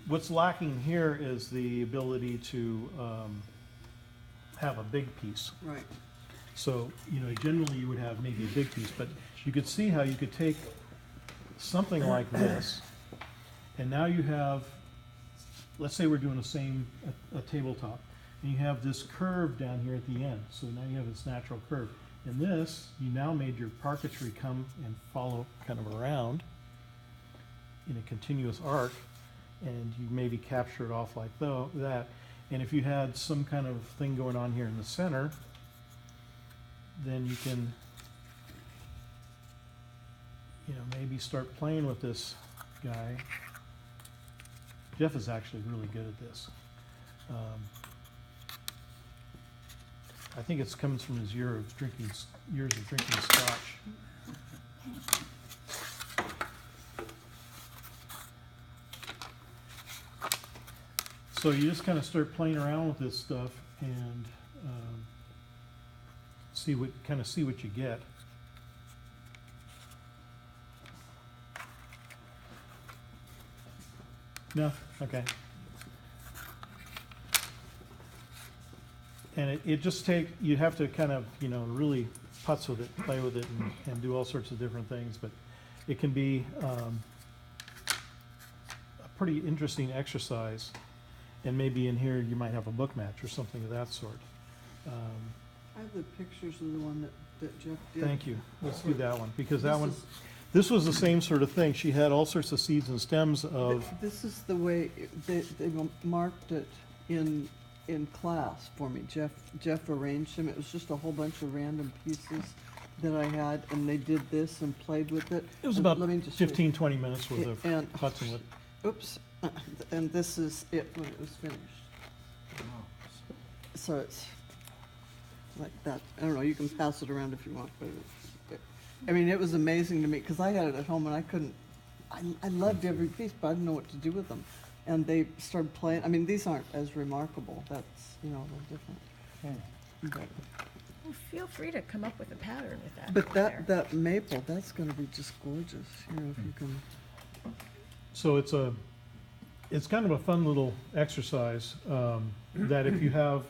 what's lacking here is the ability to have a big piece. Right. So, you know, generally you would have maybe a big piece, but you could see how you could take something like this, and now you have, let's say we're doing the same, a tabletop, and you have this curve down here at the end. So now you have this natural curve. And this, you now made your parquetry come and follow kind of around in a continuous arc, and you maybe capture it off like that. And if you had some kind of thing going on here in the center, then you can, you know, maybe start playing with this guy. Jeff is actually really good at this. I think it comes from his years of drinking scotch. So you just kind of start playing around with this stuff and see what you get. No, okay. And it just you have to kind of, you know, really putz with it, play with it, and do all sorts of different things. But it can be a pretty interesting exercise. And maybe in here you might have a book match or something of that sort. I have the pictures of the one that Jeff did. Thank you. Let's do that one, because This that one, is- this was the same sort of thing. She had all sorts of seeds and stems of, This is the way they marked it in class for me. Jeff arranged them. It was just a whole bunch of random pieces that I had, and they did this and played with it. it was And about let me just show you. 15, 20 minutes worth of And- putzing with. Oops, and this is it when it was finished. So it's like that. I don't know, you can pass it around if you want, but I mean, it was amazing to me, because I had it at home and I loved every piece, but I didn't know what to do with them. And they started playing, I mean, these aren't as remarkable, that's, you know, they're different. But- Well, feel free to come up with a pattern with that. But up there. that maple, that's gonna be just gorgeous, you know, if you can. So it's kind of a fun little exercise, that if you have,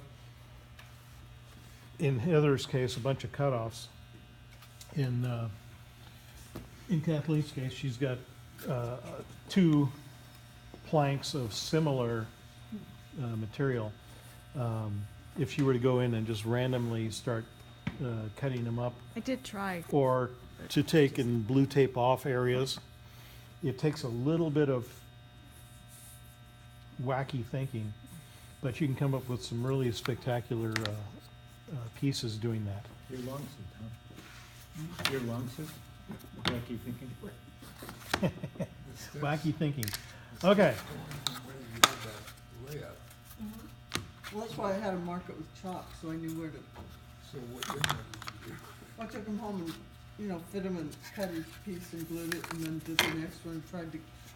in Heather's case, a bunch of cutoffs, in Kathleen's case, she's got two planks of similar material. If she were to go in and just randomly start cutting them up, I did try. or to take and blue tape off areas, it takes a little bit of wacky thinking, but you can come up with some really spectacular pieces doing that. Your lungs, huh? Your lungs, wacky thinking. Wacky thinking. Okay, Well, that's why I had to mark it with chalk, so I knew where to. So what did you do? I took them home and, you know, fit them and cut each piece and glued it, and then did the next one,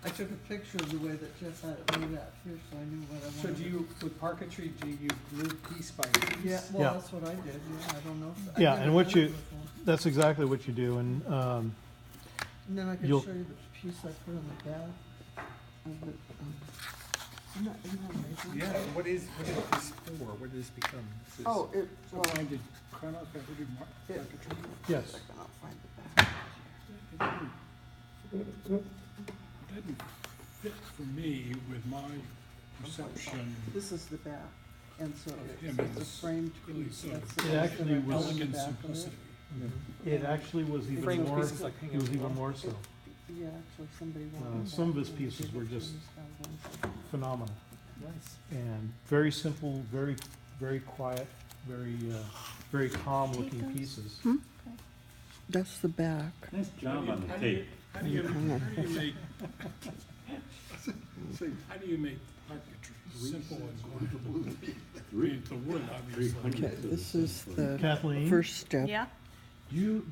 I took a picture of the way that Jeff had it laid out here, so I knew what I wanted. So do you, with parquetry, do you glue piece by piece? Yeah, Yeah. well, that's what I did, yeah, I don't know. I've Yeah, never and what done it you- before. that's exactly what you do, and And then I could you'll- show you the piece I put on the back of it. Isn't that amazing? Yeah, what is this for? What does this become? Is this Oh, it, some well, kind of cutoff that would be parquetry? yes. I cannot find the back. Didn't fit for me with my perception. This is the back, and so Yeah, it's but a it's framed really piece. sort of That's the It piece actually that I was put on the elegant back of it. simplicity. It actually was even Framed more, pieces like hanging it was on the even wall? more so Yeah, actually, somebody wanted some of that, his and they pieces did were it just in this kind of phenomenal. Nice. And very simple, very, very quiet, very calm-looking Take those. pieces. way. That's the back. Nice job on the tape. How do you make, how do you make parquetry simple and quiet? I mean, the wood, obviously. Okay, this is the Kathleen, first step. Yeah, you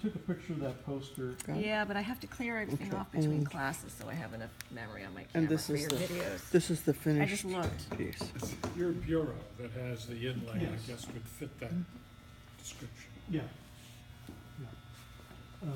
took a picture of that poster. Got it? yeah, but I have to clear everything Okay, off between and- classes, so I have enough memory on my And camera this for is your the- videos. This is the finished just looked. piece. Your bureau that has the inlay, Yes. I guess, would fit that description. Yeah. Yeah.